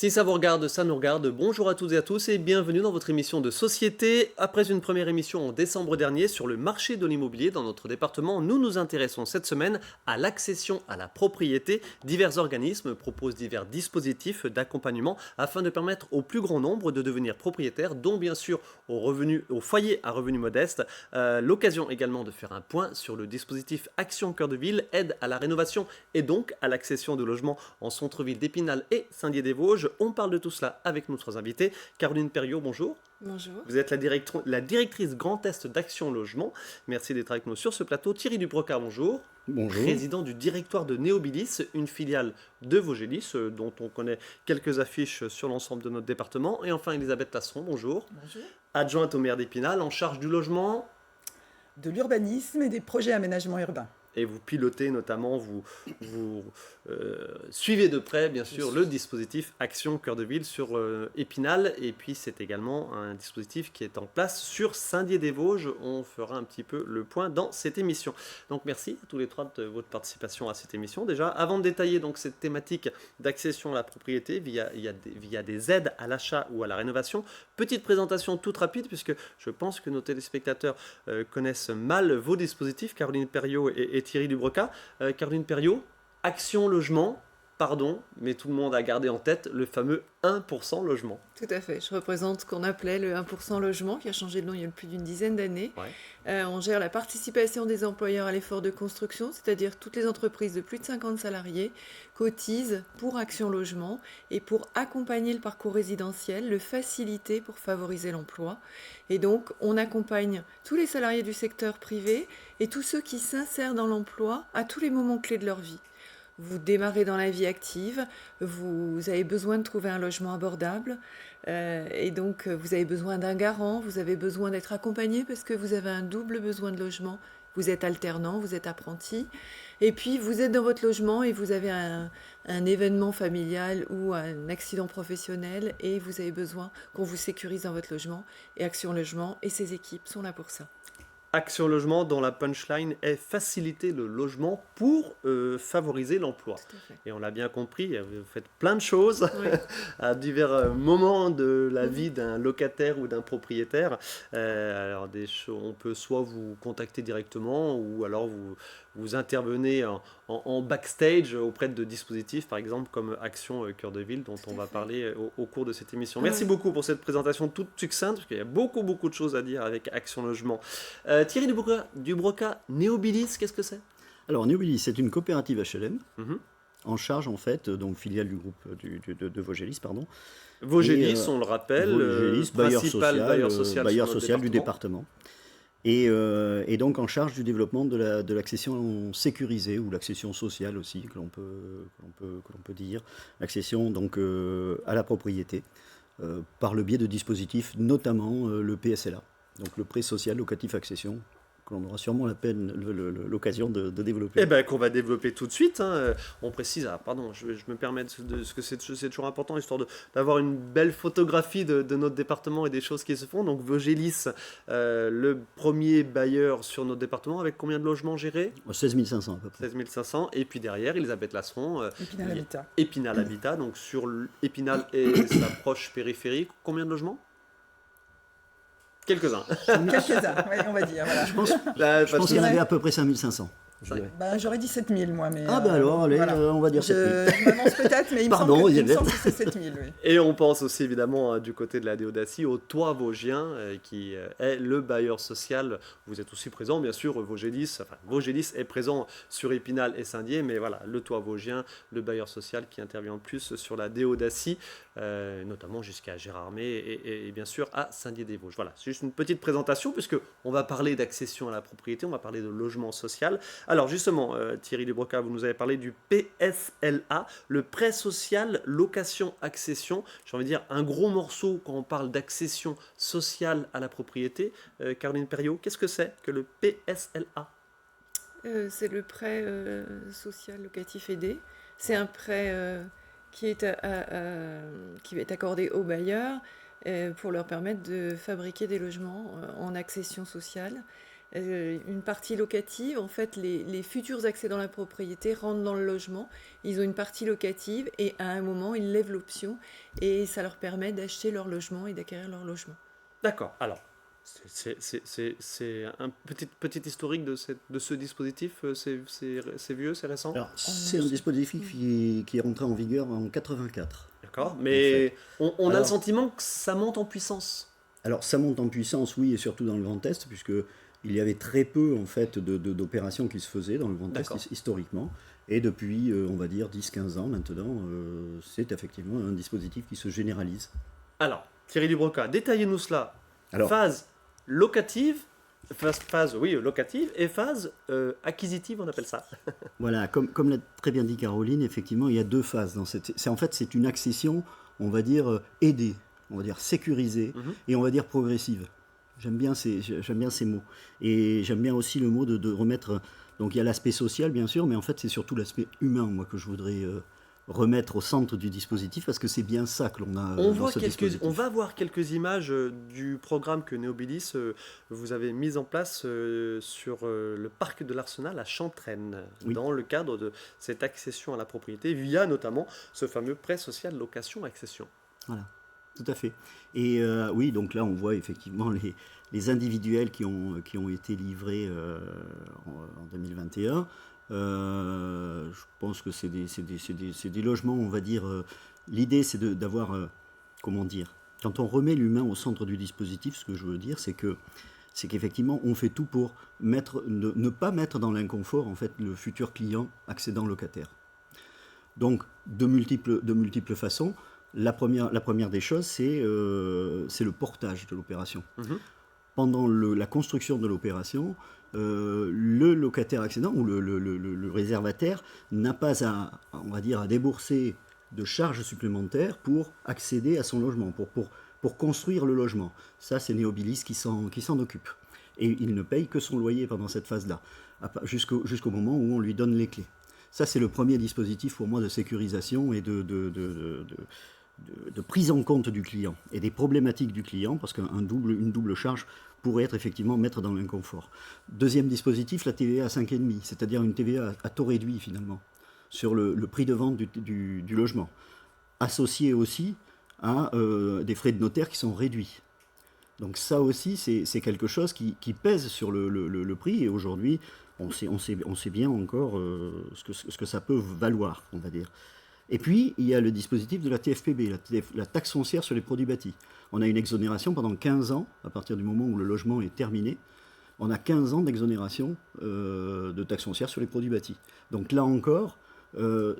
Si ça vous regarde, ça nous regarde. Bonjour à toutes et à tous et bienvenue dans votre émission de société. Après une première émission en décembre dernier sur le marché de l'immobilier dans notre département, nous nous intéressons cette semaine à l'accession à la propriété. Divers organismes proposent divers dispositifs d'accompagnement afin de permettre au plus grand nombre de devenir propriétaires, dont bien sûr aux foyers à revenus modestes. L'occasion également de faire un point sur le dispositif Action Cœur de Ville, aide à la rénovation et donc à l'accession de logements en centre-ville d'Épinal et Saint-Dié-des-Vosges. On parle de tout cela avec nos trois invités. Caroline Perriot, bonjour. Bonjour. Vous êtes la directrice Grand Est d'Action Logement. Merci d'être avec nous sur ce plateau. Thierry Dubroca, bonjour. Bonjour. Président du directoire de Néobilis, une filiale de Vogelis, dont on connaît quelques affiches sur l'ensemble de notre département. Et enfin, Elisabeth Tasseron, bonjour. Bonjour. Adjointe au maire d'Épinal, en charge du logement. De l'urbanisme et des projets aménagement urbain. Et vous pilotez notamment, vous suivez de près, bien sûr, le dispositif Action Cœur de Ville sur Épinal. Et puis, c'est également un dispositif qui est en place sur Saint-Dié-des-Vosges. On fera un petit peu le point dans cette émission. Donc, merci à tous les trois de votre participation à cette émission. Déjà, avant de détailler donc, cette thématique d'accession à la propriété via des aides à l'achat ou à la rénovation, petite présentation toute rapide, puisque je pense que nos téléspectateurs connaissent mal vos dispositifs, Caroline Perriot et Thierry Dubroca. Caroline Perriot, Action Logement, pardon, mais tout le monde a gardé en tête le fameux 1% logement. Tout à fait. Je représente ce qu'on appelait le 1% logement, qui a changé de nom il y a plus d'une dizaine d'années. Ouais. On gère la participation des employeurs à l'effort de construction, c'est-à-dire toutes les entreprises de plus de 50 salariés cotisent pour Action Logement et pour accompagner le parcours résidentiel, le faciliter pour favoriser l'emploi. Et donc, on accompagne tous les salariés du secteur privé et tous ceux qui s'insèrent dans l'emploi à tous les moments clés de leur vie. Vous démarrez dans la vie active, vous avez besoin de trouver un logement abordable et donc vous avez besoin d'un garant, vous avez besoin d'être accompagné parce que vous avez un double besoin de logement. Vous êtes alternant, vous êtes apprenti et puis vous êtes dans votre logement et vous avez un événement familial ou un accident professionnel et vous avez besoin qu'on vous sécurise dans votre logement et Action Logement et ses équipes sont là pour ça. Action Logement, dont la punchline est faciliter le logement pour favoriser l'emploi. Et on l'a bien compris, vous faites plein de choses Oui. à divers moments de la vie d'un locataire ou d'un propriétaire. Alors on peut soit vous contacter directement ou alors vous intervenez en backstage auprès de dispositifs, par exemple comme Action Cœur de Ville, dont on va parler au cours de cette émission. Merci beaucoup pour cette présentation toute succincte, parce qu'il y a beaucoup de choses à dire avec Action Logement. Thierry Dubroca, Néobilis, qu'est-ce que c'est ? Alors Néobilis, c'est une coopérative HLM en charge en fait, donc filiale du groupe de Vogelis, pardon. Vogelis, on le rappelle, Vogelis, principal bailleur social du département. Et donc en charge du développement de l'accession sécurisée ou l'accession sociale aussi, que l'on peut dire, l'accession donc à la propriété par le biais de dispositifs, notamment le PSLA, donc le prêt social locatif accession, que l'on aura sûrement l'occasion de développer. Eh bien, qu'on va développer tout de suite. On précise, je me permets ce que c'est toujours important, histoire d'avoir une belle photographie de notre département et des choses qui se font. Donc, Vogelis, le premier bailleur sur notre département, avec combien de logements gérés ? 16 500 à peu près. 16 500. Et puis derrière, Elisabeth Lasseron, Épinal Habitat. Donc, sur Épinal et sa proche périphérie, combien de logements ? Quelques-uns. Oui, on va dire. Voilà. Je pense qu'il y en avait à peu près 5 500. J'aurais dit 7 000, moi. Mais, alors, allez, voilà. On va dire 7 000. Je m'avance peut-être, mais il me semble que c'est 7 000. Oui. Et on pense aussi, évidemment, du côté de la Déodacie, au Toit Vosgien, qui est le bailleur social. Vous êtes aussi présent, bien sûr, Vogelis est présent sur Épinal et Saint-Dié, mais voilà, le Toit Vosgien, le bailleur social qui intervient le plus sur la Déodacie, notamment jusqu'à Gérardmer et bien sûr à Saint-Dié-des-Vosges. Voilà, c'est juste une petite présentation, puisqu'on va parler d'accession à la propriété, on va parler de logement social. Alors justement, Thierry Dubroca, vous nous avez parlé du PSLA, le prêt social location accession. J'ai envie de dire un gros morceau quand on parle d'accession sociale à la propriété. Caroline Perriot, qu'est-ce que c'est que le PSLA ? C'est le prêt social locatif aidé. C'est un prêt qui est accordé aux bailleurs pour leur permettre de fabriquer des logements en accession sociale. une partie locative. En fait, les futurs accédants à la propriété rentrent dans le logement, ils ont une partie locative et à un moment, ils lèvent l'option et ça leur permet d'acheter leur logement et d'acquérir leur logement. D'accord. Alors, c'est un petit historique de ce dispositif. C'est vieux, c'est récent. Alors, c'est un dispositif qui est rentré en vigueur en 84. D'accord. Mais on a le Alors- sentiment que ça monte en puissance. Alors, ça monte en puissance, oui, et surtout dans le Grand Est, puisque il y avait très peu, en fait, d'opérations qui se faisaient dans le Grand Est D'accord. historiquement. Et depuis, on va dire, 10-15 ans maintenant, c'est effectivement un dispositif qui se généralise. Alors, Thierry Dubroca, détaillez-nous cela. Alors, Phase locative, locative et phase acquisitive, on appelle ça. voilà, comme l'a très bien dit Caroline, effectivement, il y a deux phases dans cette. En fait, c'est une accession, on va dire, aidée, on va dire sécurisée, et on va dire progressive. J'aime bien ces mots. Et j'aime bien aussi le mot de remettre. Donc il y a l'aspect social, bien sûr, mais en fait, c'est surtout l'aspect humain, moi, que je voudrais remettre au centre du dispositif, parce que c'est bien ça que l'on a dans ce dispositif. On va voir quelques images du programme que Néobilis vous avez mis en place sur le parc de l'Arsenal à Chantraine, Oui. dans le cadre de cette accession à la propriété, via notamment ce fameux prêt social location-accession. Voilà, tout à fait. Et oui, donc là, on voit effectivement les individuels qui ont été livrés en 2021. Je pense que c'est des logements, on va dire. L'idée, c'est d'avoir, comment dire, quand on remet l'humain au centre du dispositif, ce que je veux dire, c'est qu'effectivement, on fait tout pour ne pas mettre dans l'inconfort, en fait, le futur client accédant locataire. Donc, de multiples façons. La première des choses, c'est le portage de l'opération. Pendant la construction de l'opération, le locataire accédant ou le réservataire n'a pas on va dire, à débourser de charges supplémentaires pour accéder à son logement, pour construire le logement. Ça, c'est Néobilis qui s'en occupe. Et il ne paye que son loyer pendant cette phase-là, jusqu'au moment où on lui donne les clés. Ça, c'est le premier dispositif pour moi de sécurisation et de prise en compte du client et des problématiques du client, parce qu'une double charge pourrait être effectivement mettre dans l'inconfort. Deuxième dispositif, la TVA à 5,5, c'est-à-dire une TVA à taux réduit finalement, sur le prix de vente du logement, associé aussi à des frais de notaire qui sont réduits. Donc ça aussi, c'est quelque chose qui pèse sur le prix, et aujourd'hui, on sait bien encore ce que ça peut valoir, on va dire. Et puis, il y a le dispositif de la TFPB, la taxe foncière sur les produits bâtis. On a une exonération pendant 15 ans, à partir du moment où le logement est terminé. On a 15 ans d'exonération de taxe foncière sur les produits bâtis. Donc là encore,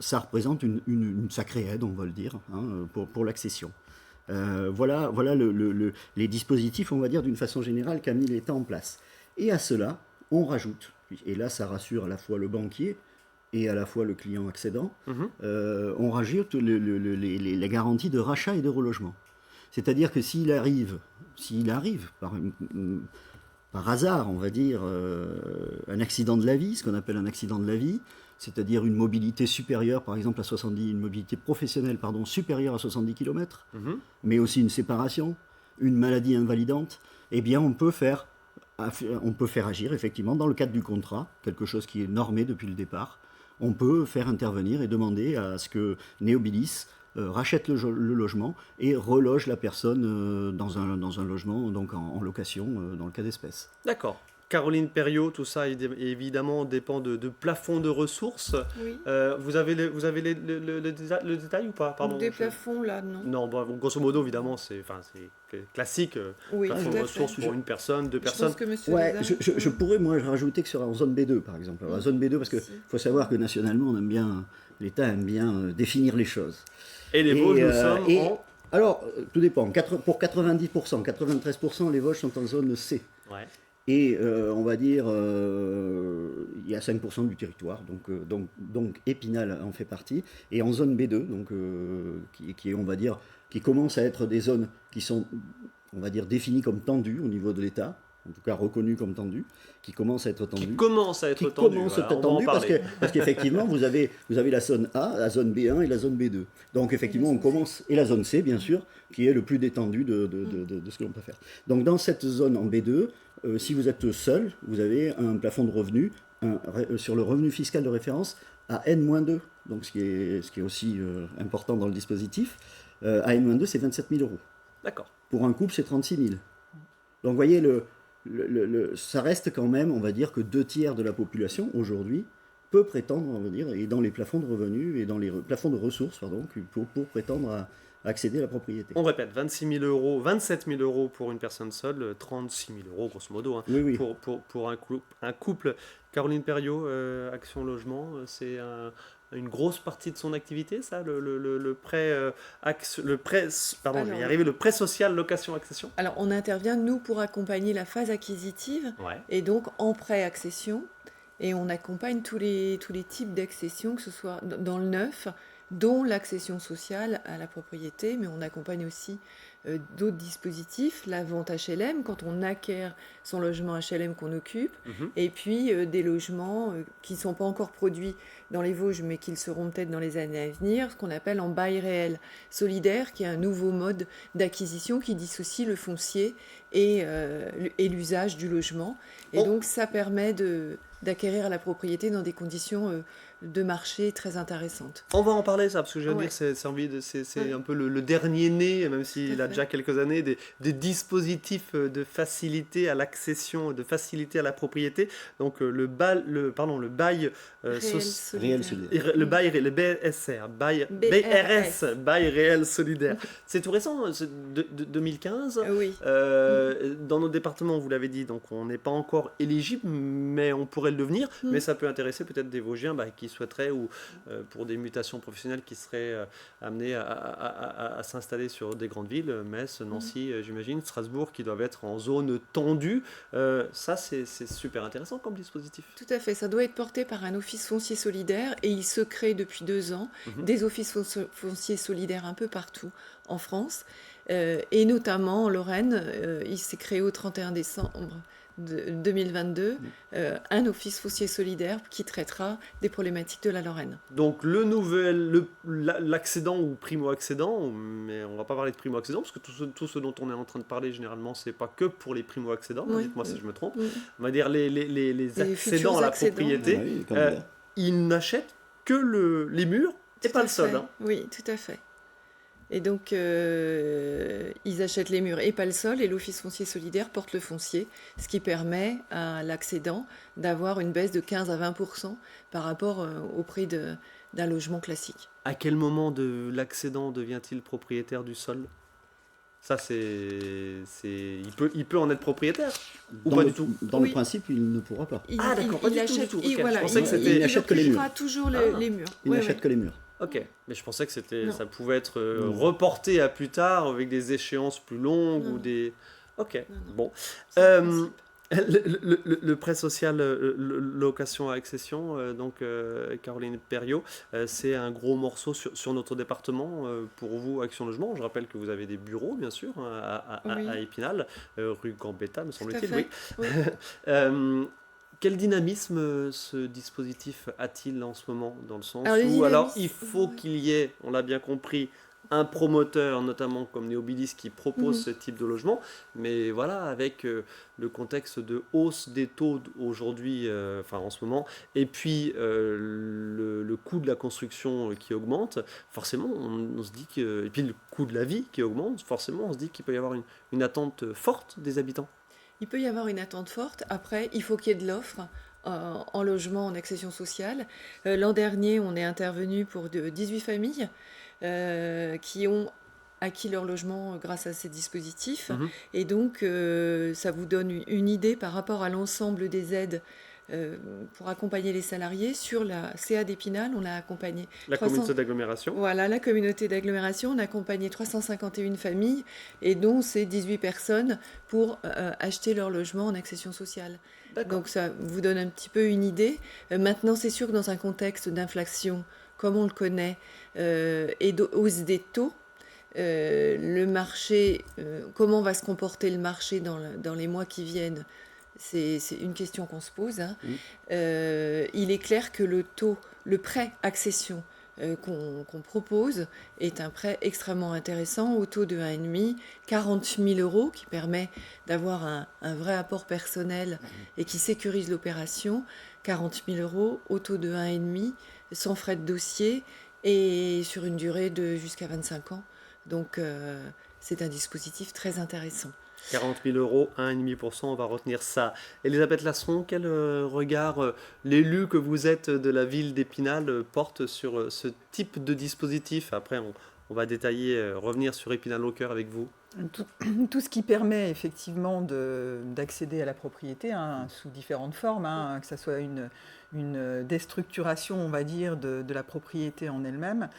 ça représente une sacrée aide, on va le dire, pour l'accession. Voilà les dispositifs, on va dire, d'une façon générale, qu'a mis l'État en place. Et à cela, on rajoute, et là ça rassure à la fois le banquier et à la fois le client accédant, on rajoute les garanties de rachat et de relogement. C'est-à-dire que s'il arrive par hasard, on va dire, un accident de la vie, ce qu'on appelle un accident de la vie, c'est-à-dire une mobilité supérieure, par exemple, une mobilité professionnelle, supérieure à 70 km, mais aussi une séparation, une maladie invalidante, eh bien on peut faire agir effectivement dans le cadre du contrat, quelque chose qui est normé depuis le départ. On peut faire intervenir et demander à ce que Néobilis rachète le logement et reloge la personne dans un logement donc en location dans le cas d'espèce. D'accord. Caroline Perriot, tout ça évidemment dépend de plafond de ressources. Oui. Vous avez le détail ou pas? Pardon, Des plafonds, là, non. Non, bon, grosso modo, évidemment, c'est classique. Oui, Plafond tout de à ressources fait. pour une personne, deux Je personnes. pense que monsieur Ouais, Lézard- je pourrais moi rajouter que en zone B2 par exemple. Alors, la zone B2 parce qu'il faut savoir que nationalement l'État aime bien définir les choses. Et les Vosges, nous sommes en... Alors, tout dépend. Pour 90%, 93%, les Vosges sont en zone C. Ouais. Et on va dire, il y a 5% du territoire, donc Épinal en fait partie. Et en zone B2, donc, on va dire, qui commence à être des zones qui sont, on va dire, définies comme tendues au niveau de l'État, en tout cas reconnues comme tendues, qui commencent à être tendues. Qui commence à être Qui tendu. commence à Voilà, être on va en tendu parler. parce qu'effectivement, vous avez la zone A, la zone B1 et la zone B2. Donc effectivement, on commence, et la zone C, bien sûr, qui est le plus détendu de ce que l'on peut faire. Donc dans cette zone en B2, si vous êtes seul, vous avez un plafond de revenu sur le revenu fiscal de référence à N-2, donc ce qui est aussi important dans le dispositif. À N-2, c'est 27 000 euros. D'accord. Pour un couple, c'est 36 000. Donc vous voyez, ça reste quand même, on va dire que 2/3 de la population aujourd'hui peut prétendre, on va dire, et dans les plafonds de revenus et dans les plafonds de ressources, pardon, pour prétendre à accéder à la propriété. On répète, 26 000 euros, 27 000 euros pour une personne seule, 36 000 euros grosso modo, hein, Oui, oui. pour un couple. Caroline Perriot, Action Logement, c'est une grosse partie de son activité, ça, le prêt, pardon, je vais y arriver, le prêt social location accession. Alors, on intervient, nous, pour accompagner la phase acquisitive Ouais. et donc en pré-accession. Et on accompagne tous les types d'accession, que ce soit dans le neuf, dont l'accession sociale à la propriété, mais on accompagne aussi d'autres dispositifs, la vente HLM, quand on acquiert son logement HLM qu'on occupe, et puis des logements qui ne sont pas encore produits dans les Vosges, mais qui le seront peut-être dans les années à venir, ce qu'on appelle en bail réel solidaire, qui est un nouveau mode d'acquisition qui dissocie le foncier et l'usage du logement. Et donc ça permet d'acquérir la propriété dans des conditions de marché très intéressantes. On va en parler, ça, parce que je veux Ouais. dire, c'est un peu le dernier né, même s'il Tout à a fait. déjà quelques années, des dispositifs de facilité à l'accession, de facilité à la propriété. Donc le bail Réel Réel solidaire. solidaire. le bail, le BSR, BRS. bail réel solidaire. C'est tout récent, c'est de 2015. Oui. Dans nos départements, vous l'avez dit, donc on n'est pas encore éligible, mais on pourrait le devenir. Mais ça peut intéresser peut-être des Vosgiens qui souhaiteraient, ou pour des mutations professionnelles, qui seraient amenés à s'installer sur des grandes villes, Metz, Nancy, j'imagine, Strasbourg, qui doivent être en zone tendue. Ça, c'est super intéressant comme dispositif. Tout à fait, ça doit être porté par un office foncier solidaire et il se crée depuis 2 ans des offices fonciers solidaires un peu partout en France et notamment en Lorraine. Il s'est créé au 31 décembre 2022 un office foncier solidaire qui traitera des problématiques de la Lorraine. Donc l'accédant ou primo-accédant, mais on va pas parler de primo-accédant, parce que tout ce dont on est en train de parler, généralement, c'est pas que pour les primo-accédants, Oui. Dites-moi si je me trompe. Oui. On va dire les accédants futurs à la accédants. propriété, Ah oui, quand même. ils n'achètent que les murs et Tout pas à le sol. fait. Hein. Oui, tout à fait. Et donc, ils achètent les murs et pas le sol, et l'Office foncier solidaire porte le foncier, ce qui permet à l'accédant d'avoir une baisse de 15 à 20% par rapport au prix d'un logement classique. À quel moment l'accédant devient-il propriétaire du sol? Ça, il peut en être propriétaire ou pas du tout? Dans Oui. le principe, il ne pourra pas. Ah, d'accord, pas du tout, achète, du tout. il- Ok, voilà, je pensais que c'était- il n'achète que les murs. occupera toujours les murs. Il Ouais, n'achète ouais. que les murs. Ok, mais je pensais que Non. ça pouvait être Non. reporté à plus tard avec des échéances plus longues Non. ou des... Ok, Non, non. bon. C'est le Euh, principe. le prêt social location à accession, Caroline Perriot, c'est un gros morceau sur notre département pour vous, Action Logement. Je rappelle que vous avez des bureaux, bien sûr, Oui. à Épinal, rue Gambetta, me Tout à semble-t-il. fait. Oui. Oui. Quel dynamisme ce dispositif a-t-il en ce moment, dans le sens Alors, le où alors dynamisme, il faut qu'il y ait, on l'a bien compris, un promoteur, notamment comme Néobilis, qui propose ce type de logement, mais voilà, avec le contexte de hausse des taux aujourd'hui, en ce moment, et puis le coût de la construction qui augmente, forcément, on se dit que, et puis le coût de la vie qui augmente, forcément, on se dit qu'il peut y avoir une attente forte des habitants. Il peut y avoir une attente forte. Après, il faut qu'il y ait de l'offre en logement, en accession sociale. L'an dernier, on est intervenu pour 18 familles qui ont acquis leur logement grâce à ces dispositifs. Et donc, ça vous donne une idée par rapport à l'ensemble des aides pour accompagner les salariés. Sur la CA d'Épinal, on a accompagné La 300 communauté d'agglomération. Voilà, la communauté d'agglomération, on a accompagné 351 familles et dont ces 18 personnes pour acheter leur logement en accession sociale. D'accord. Donc ça vous donne un petit peu une idée. Maintenant, c'est sûr que dans un contexte d'inflation, comme on le connaît, et de hausse des taux, Le marché, comment va se comporter le marché dans les mois qui viennent? C'est une question qu'on se pose, hein. Il est clair que le prêt accession qu'on propose est un prêt extrêmement intéressant au taux de 1,5, 40 000 euros, qui permet d'avoir un vrai apport personnel et qui sécurise l'opération. 40 000 euros au taux de 1,5, sans frais de dossier et sur une durée de jusqu'à 25 ans. Donc c'est un dispositif très intéressant. 40 000 euros, 1,5%, on va retenir ça. Elisabeth Lasseron, quel regard l'élu que vous êtes de la ville d'Épinal porte sur ce type de dispositif? Après, on va détailler, revenir sur Épinal au cœur avec vous. Tout ce qui permet effectivement d'accéder à la propriété, hein, sous différentes formes, hein, que ce soit une déstructuration, on va dire, de la propriété en elle-même,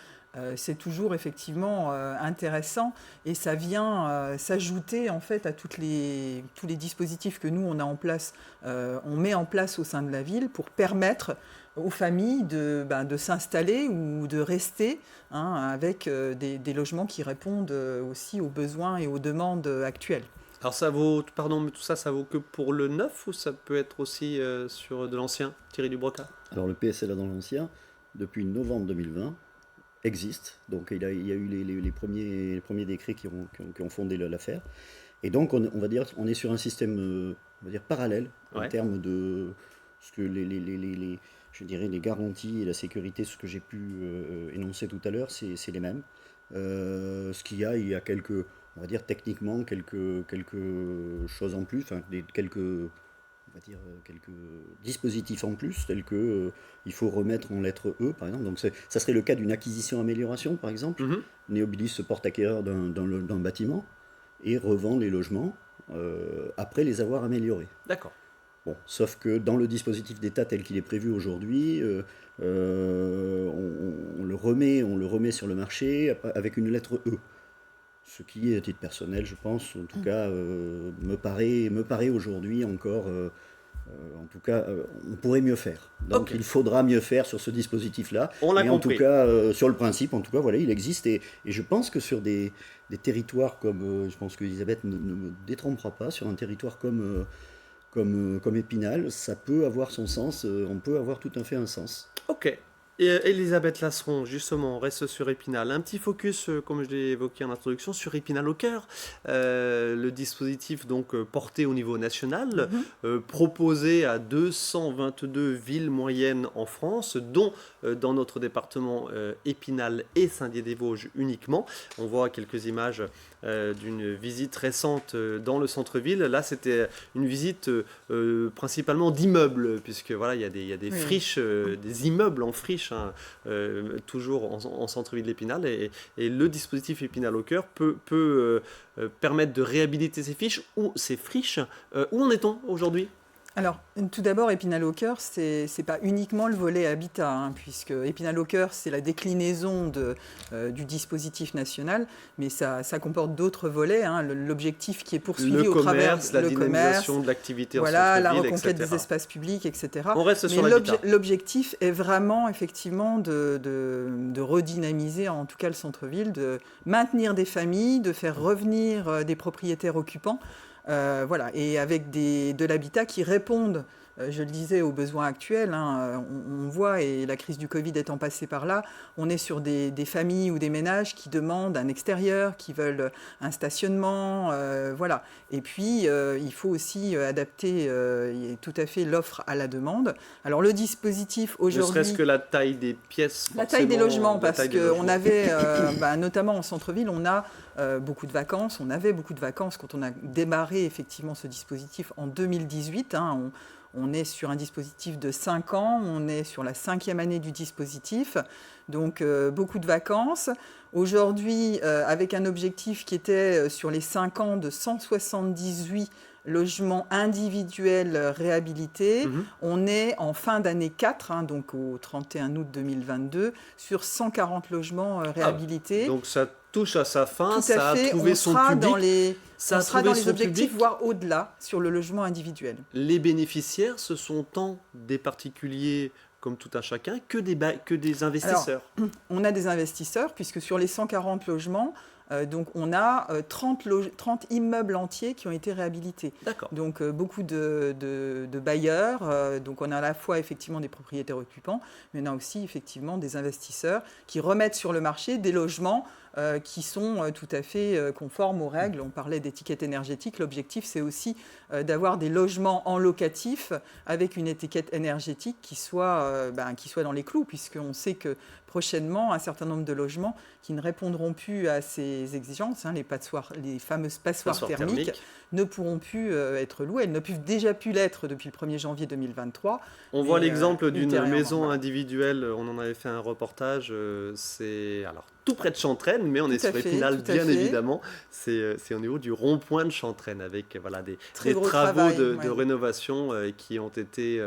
c'est toujours effectivement intéressant, et ça vient s'ajouter en fait à tous les dispositifs que nous on met en place au sein de la ville pour permettre aux familles de s'installer ou de rester, hein, avec des logements qui répondent aussi aux besoins et aux demandes actuelles. Alors ça vaut, pardon, mais tout ça, ça vaut que pour le neuf ou ça peut être aussi sur de l'ancien, Thierry Dubroca? Alors le PSLA dans l'ancien, depuis novembre 2020, existe. Donc il y a eu les premiers décrets qui ont fondé l'affaire. Et donc on va dire on est sur un système on va dire parallèle, en termes de ce que je dirais les garanties et la sécurité, ce que j'ai pu énoncer tout à l'heure, c'est les mêmes. Il y a quelques, on va dire techniquement quelques choses en plus, enfin quelques dispositifs en plus, tels que il faut remettre en lettre E, par exemple. Donc ça serait le cas d'une acquisition-amélioration, par exemple. Néobilis se porte acquéreur d'un bâtiment et revend les logements après les avoir améliorés. D'accord. Bon, sauf que dans le dispositif d'État tel qu'il est prévu aujourd'hui, on le remet sur le marché avec une lettre E. Ce qui, à titre personnel, je pense, en tout cas, me paraît aujourd'hui encore, en tout cas, on pourrait mieux faire. Donc il faudra mieux faire sur ce dispositif-là. On l'a compris. En tout cas, sur le principe, en tout cas, voilà, il existe. Et je pense que sur des territoires comme, je pense qu'Elisabeth ne me détrompera pas, sur un territoire comme Épinal, ça peut avoir son sens, on peut avoir tout à fait un sens. Ok. Et Elisabeth Lasseron, justement, on reste sur Épinal. Un petit focus, comme je l'ai évoqué en introduction, sur Épinal au cœur. Le dispositif donc porté au niveau national, proposé à 222 villes moyennes en France, dont dans notre département Épinal et Saint-Dié-des-Vosges uniquement. On voit quelques images d'une visite récente dans le centre-ville. Là, c'était une visite principalement d'immeubles, puisque voilà, il y a des friches, des immeubles en friche, hein, toujours en centre-ville d'Épinal, et le dispositif Épinal au cœur peut permettre de réhabiliter ces friches. Où en est-on aujourd'hui ? Alors, tout d'abord, Épinal au cœur, c'est pas uniquement le volet habitat, hein, puisque Épinal au cœur, c'est la déclinaison du dispositif national, mais ça comporte d'autres volets, hein, l'objectif qui est poursuivi au travers la dynamisation de l'activité en voilà, centre-ville, la reconquête etc. des espaces publics, etc. On reste sur mais l'habitat. l'objectif est vraiment, effectivement, de redynamiser, en tout cas, le centre-ville, de maintenir des familles, de faire revenir des propriétaires occupants. Voilà, et avec de l'habitat qui répondent, je le disais, aux besoins actuels, hein. On voit, et la crise du Covid étant passée par là, on est sur des familles ou des ménages qui demandent un extérieur, qui veulent un stationnement, voilà. Et puis, il faut aussi adapter tout à fait l'offre à la demande. Alors, le dispositif aujourd'hui... Ne serait-ce que la taille des pièces, la taille des logements, parce qu'on avait, notamment en centre-ville, on a beaucoup de vacances. On avait beaucoup de vacances quand on a démarré effectivement ce dispositif en 2018. Hein. On est sur un dispositif de 5 ans, on est sur la 5e année du dispositif, donc beaucoup de vacances. Aujourd'hui, avec un objectif qui était sur les 5 ans de 178 logements individuels réhabilités, on est en fin d'année 4, hein, donc au 31 août 2022, sur 140 logements réhabilités. Donc ça touche à sa fin, Tout à fait. A trouvé son public. On sera dans les objectifs, voire au-delà, sur le logement individuel. Les bénéficiaires, ce sont tant des particuliers comme tout un chacun, que des investisseurs. Alors, on a des investisseurs, puisque sur les 140 logements, Donc on a 30 immeubles entiers qui ont été réhabilités. D'accord. Donc beaucoup de bailleurs. Donc on a à la fois effectivement des propriétaires occupants, mais on a aussi effectivement des investisseurs qui remettent sur le marché des logements qui sont tout à fait conformes aux règles. On parlait d'étiquette énergétique. L'objectif, c'est aussi d'avoir des logements en locatif avec une étiquette énergétique qui soit dans les clous, puisqu'on sait que prochainement, un certain nombre de logements qui ne répondront plus à ces exigences, les fameuses passoires thermiques, ne pourront plus être louées. Elles ne peuvent déjà plus l'être depuis le 1er janvier 2023. On voit l'exemple d'une maison individuelle, on en avait fait un reportage, c'est alors tout près de Chantraine, mais on est sur Épinal, bien évidemment. C'est au niveau du rond-point de Chantraine, avec des travaux de rénovation qui ont été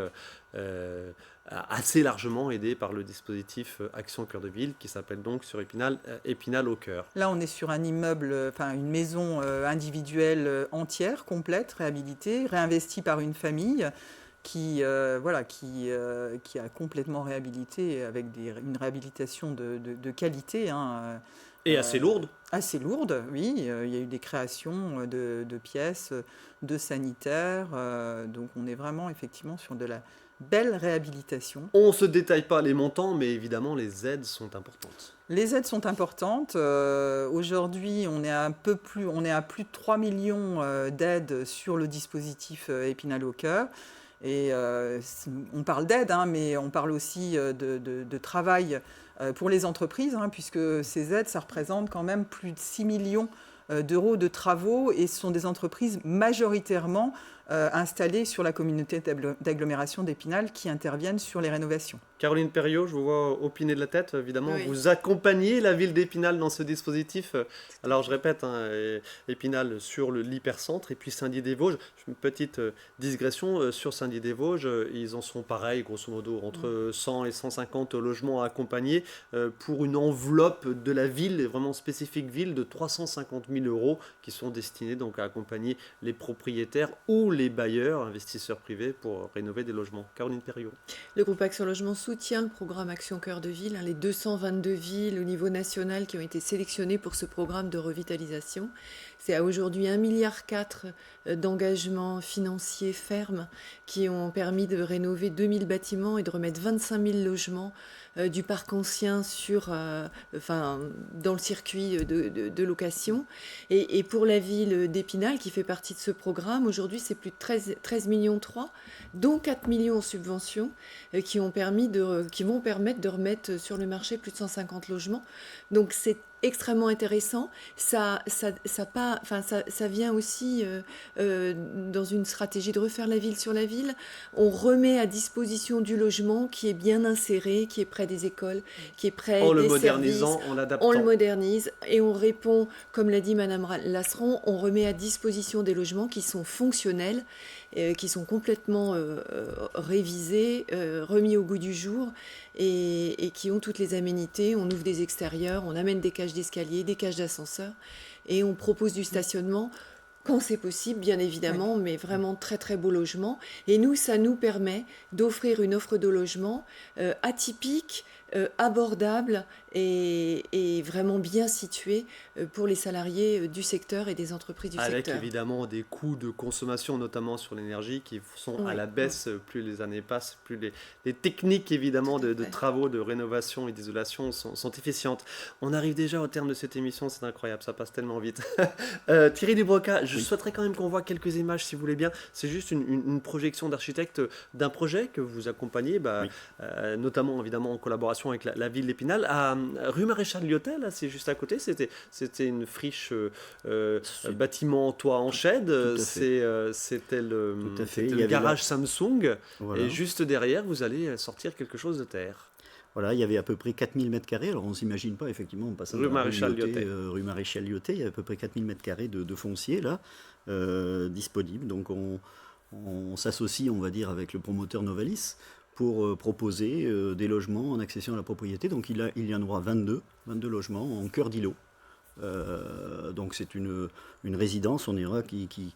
assez largement aidés par le dispositif Action Cœur de Ville, qui s'appelle donc sur Épinal au cœur. Là, on est sur un immeuble, une maison individuelle entière, complète, réhabilitée, réinvestie par une famille qui a complètement réhabilité avec une réhabilitation de qualité. Et assez lourde. Assez lourde, oui. Il y a eu des créations de pièces, de sanitaires. Donc on est vraiment effectivement sur de la belle réhabilitation. On ne se détaille pas les montants, mais évidemment les aides sont importantes. Les aides sont importantes. Aujourd'hui, on est à plus de 3 millions d'aides sur le dispositif Épinal au cœur. Et on parle d'aide, mais on parle aussi de travail pour les entreprises, puisque ces aides, ça représente quand même plus de 6 millions d'euros de travaux, et ce sont des entreprises majoritairement installées sur la communauté d'agglomération d'Épinal qui interviennent sur les rénovations. Caroline Perriot, je vous vois opiner de la tête, évidemment. Oui. Vous accompagnez la ville d'Épinal dans ce dispositif. Alors, je répète, Épinal sur l'hypercentre et puis Saint-Dié-des-Vosges. Une petite digression sur Saint-Dié-des-Vosges. Ils en sont pareils, grosso modo, entre 100 et 150 logements à accompagner pour une enveloppe de la ville, vraiment spécifique ville, de 350 000 € qui sont destinés donc à accompagner les propriétaires ou les bailleurs, investisseurs privés pour rénover des logements. Caroline Perriot. Le groupe Action Logement soutient le programme Action Cœur de Ville, les 222 villes au niveau national qui ont été sélectionnées pour ce programme de revitalisation. C'est à aujourd'hui 1,4 milliard d'engagements financiers fermes qui ont permis de rénover 2000 bâtiments et de remettre 25 000 logements du parc ancien dans le circuit de location. Et pour la ville d'Épinal, qui fait partie de ce programme, aujourd'hui c'est plus de 13 millions 3, dont 4 millions en subventions, qui vont permettre de remettre sur le marché plus de 150 logements. Donc c'est extrêmement intéressant. Ça vient aussi dans une stratégie de refaire la ville sur la ville. On remet à disposition du logement qui est bien inséré, qui est près des écoles, qui est près des services. En l'adaptant. On le modernise et on répond, comme l'a dit Madame Lasseron, on remet à disposition des logements qui sont fonctionnels, qui sont complètement révisés, remis au goût du jour et qui ont toutes les aménités. On ouvre des extérieurs, on amène des cages d'escalier, des cages d'ascenseur et on propose du stationnement quand c'est possible, bien évidemment, mais vraiment très très beau logement. Et nous, ça nous permet d'offrir une offre de logement atypique, abordable et vraiment bien située pour les salariés du secteur et des entreprises du secteur. Avec évidemment des coûts de consommation, notamment sur l'énergie, qui sont à la baisse plus les années passent, plus les techniques évidemment de travaux, de rénovation et d'isolation sont efficientes. On arrive déjà au terme de cette émission, c'est incroyable, ça passe tellement vite. Thierry Dubroca, je souhaiterais quand même qu'on voit quelques images si vous voulez bien. C'est juste une projection d'architecte d'un projet que vous accompagnez, notamment évidemment en collaboration avec la ville d'Épinal, à rue Maréchal-Lyotet, là c'est juste à côté, c'était une friche bâtiment toit en shed, c'était le garage Samsung, voilà. Et juste derrière vous allez sortir quelque chose de terre. Voilà, il y avait à peu près 4000 m², alors on ne s'imagine pas effectivement en passant rue Maréchal-Lyotet, il y a à peu près 4000 m² de foncier là, disponible, donc on s'associe on va dire avec le promoteur Novalis pour proposer des logements en accession à la propriété. Donc il y en aura 22 logements en cœur d'îlot. Donc c'est une résidence, on dira, qui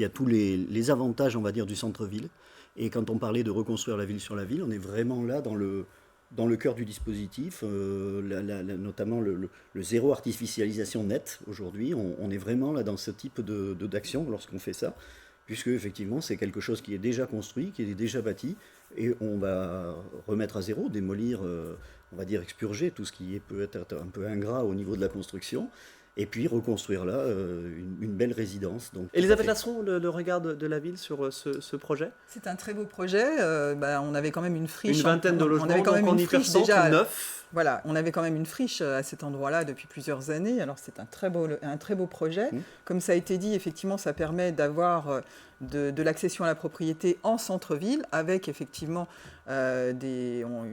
a tous les avantages, on va dire, du centre-ville. Et quand on parlait de reconstruire la ville sur la ville, on est vraiment là dans dans le cœur du dispositif, notamment le zéro artificialisation nette. Aujourd'hui, on est vraiment là dans ce type d'action lorsqu'on fait ça, puisque effectivement c'est quelque chose qui est déjà construit, qui est déjà bâti, et on va remettre à zéro, démolir, on va dire expurger tout ce qui peut être un peu ingrat au niveau de la construction, et puis reconstruire là une belle résidence. Donc, Elisabeth Lasson, le regard de la ville sur ce projet? C'est un très beau projet. On avait quand même une friche. Une vingtaine de logements, on y perçoit déjà 9. Voilà, on avait quand même une friche à cet endroit-là depuis plusieurs années. Alors c'est un très beau projet. Comme ça a été dit, effectivement, ça permet d'avoir de l'accession à la propriété en centre-ville, avec effectivement on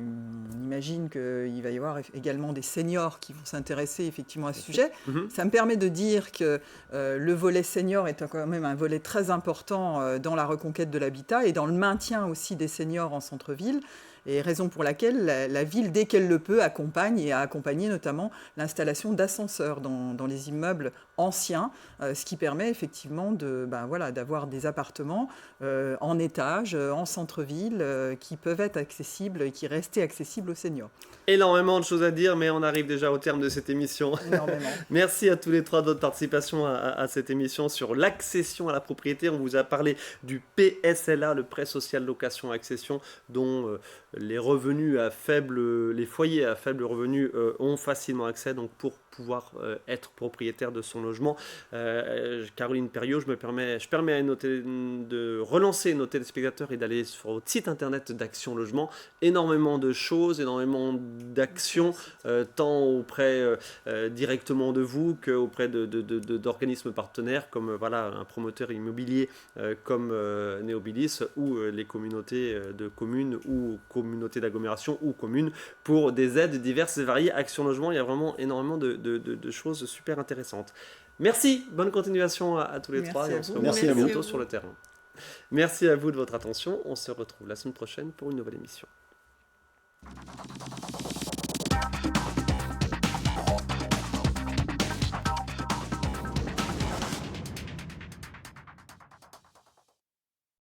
imagine qu'il va y avoir également des seniors qui vont s'intéresser effectivement à ce sujet. Ça me permet de dire que le volet senior est quand même un volet très important dans la reconquête de l'habitat et dans le maintien aussi des seniors en centre-ville. Et raison pour laquelle la ville, dès qu'elle le peut, accompagne et a accompagné notamment l'installation d'ascenseurs dans les immeubles anciens, ce qui permet effectivement d'avoir des appartements en étage, en centre-ville, qui peuvent être accessibles et qui restent accessibles aux seniors. Énormément de choses à dire, mais on arrive déjà au terme de cette émission. Énormément. Merci à tous les trois de votre participation à cette émission sur l'accession à la propriété. On vous a parlé du PSLA, le prêt social location accession, dont les foyers à faible revenu ont facilement accès, donc pour pouvoir être propriétaire de son logement. Caroline Perriot, je permets de relancer nos téléspectateurs et d'aller sur votre site internet d'Action Logement. Énormément de choses, énormément d'actions, tant auprès directement de vous qu'auprès d'organismes partenaires comme un promoteur immobilier comme Néobilis ou les communautés de communes ou communautés d'agglomération ou communes pour des aides diverses et variées. Action Logement, il y a vraiment énormément de choses super intéressantes. Merci, bonne continuation à tous les trois et on se revoit bientôt sur le terrain. Merci à vous de votre attention, on se retrouve la semaine prochaine pour une nouvelle émission.